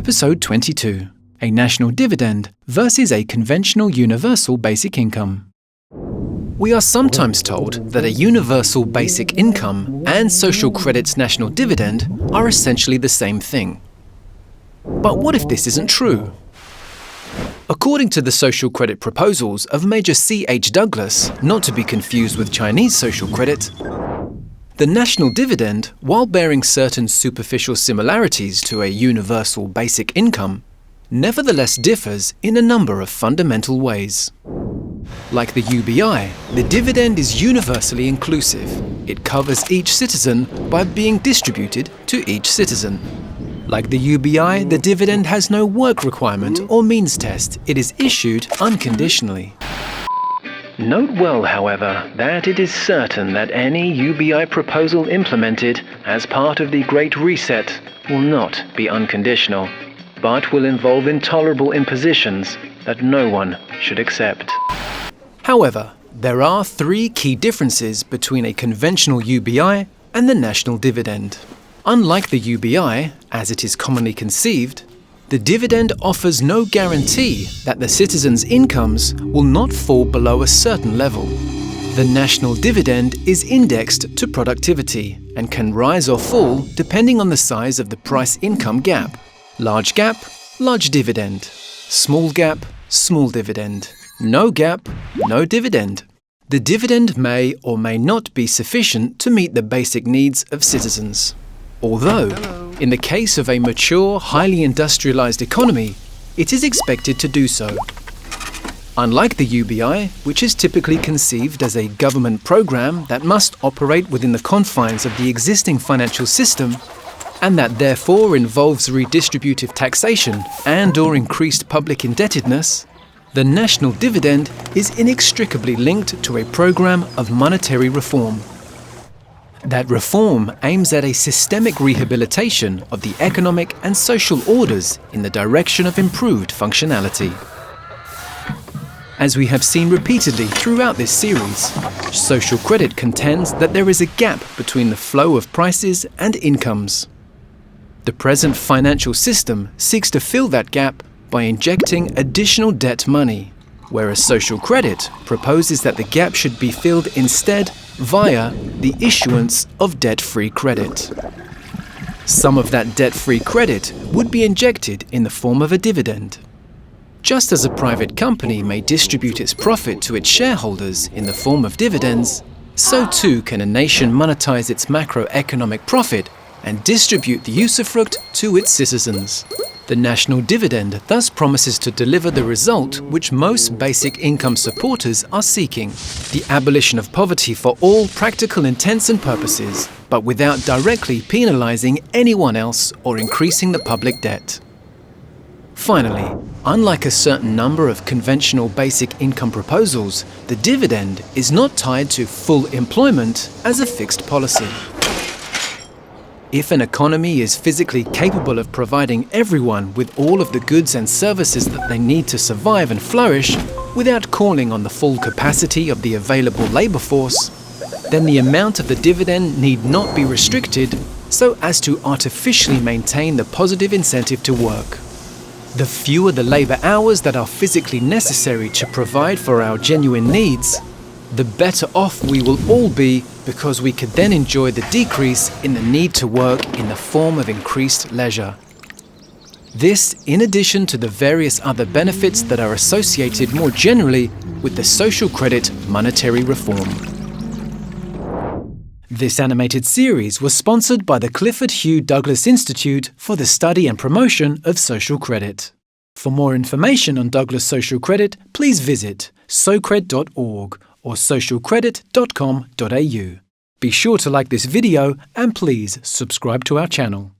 Episode 22, a national dividend versus a conventional universal basic income. We are sometimes told that a universal basic income and social credit's national dividend are essentially the same thing. But what if this isn't true? According to the social credit proposals of Major C.H. Douglas, not to be confused with Chinese social credit, the national dividend, while bearing certain superficial similarities to a universal basic income, nevertheless differs in a number of fundamental ways. Like the UBI, the dividend is universally inclusive. It covers each citizen by being distributed to each citizen. Like the UBI, the dividend has no work requirement or means test. It is issued unconditionally. Note well, however, that it is certain that any UBI proposal implemented as part of the Great Reset will not be unconditional, but will involve intolerable impositions that no one should accept. However, there are three key differences between a conventional UBI and the national dividend. Unlike the UBI, as it is commonly conceived, the dividend offers no guarantee that the citizens' incomes will not fall below a certain level. The national dividend is indexed to productivity and can rise or fall depending on the size of the price-income gap. Large gap, large dividend. Small gap, small dividend. No gap, no dividend. The dividend may or may not be sufficient to meet the basic needs of citizens. Although, in the case of a mature, highly industrialized economy, it is expected to do so. Unlike the UBI, which is typically conceived as a government program that must operate within the confines of the existing financial system, and that therefore involves redistributive taxation and/or increased public indebtedness, the national dividend is inextricably linked to a program of monetary reform. That reform aims at a systemic rehabilitation of the economic and social orders in the direction of improved functionality. As we have seen repeatedly throughout this series, social credit contends that there is a gap between the flow of prices and incomes. The present financial system seeks to fill that gap by injecting additional debt money, whereas social credit proposes that the gap should be filled instead via the issuance of debt-free credit. Some of that debt-free credit would be injected in the form of a dividend. Just as a private company may distribute its profit to its shareholders in the form of dividends, so too can a nation monetize its macroeconomic profit and distribute the usufruct to its citizens. The national dividend thus promises to deliver the result which most basic income supporters are seeking: the abolition of poverty for all practical intents and purposes, but without directly penalizing anyone else or increasing the public debt. Finally, unlike a certain number of conventional basic income proposals, the dividend is not tied to full employment as a fixed policy. If an economy is physically capable of providing everyone with all of the goods and services that they need to survive and flourish without calling on the full capacity of the available labor force, then the amount of the dividend need not be restricted so as to artificially maintain the positive incentive to work. The fewer the labor hours that are physically necessary to provide for our genuine needs, the better off we will all be, because we could then enjoy the decrease in the need to work in the form of increased leisure. This, in addition to the various other benefits that are associated more generally with the social credit monetary reform. This animated series was sponsored by the Clifford Hugh Douglas Institute for the Study and Promotion of Social Credit. For more information on Douglas Social Credit, please visit socred.org or socialcredit.com.au. Be sure to like this video and please subscribe to our channel.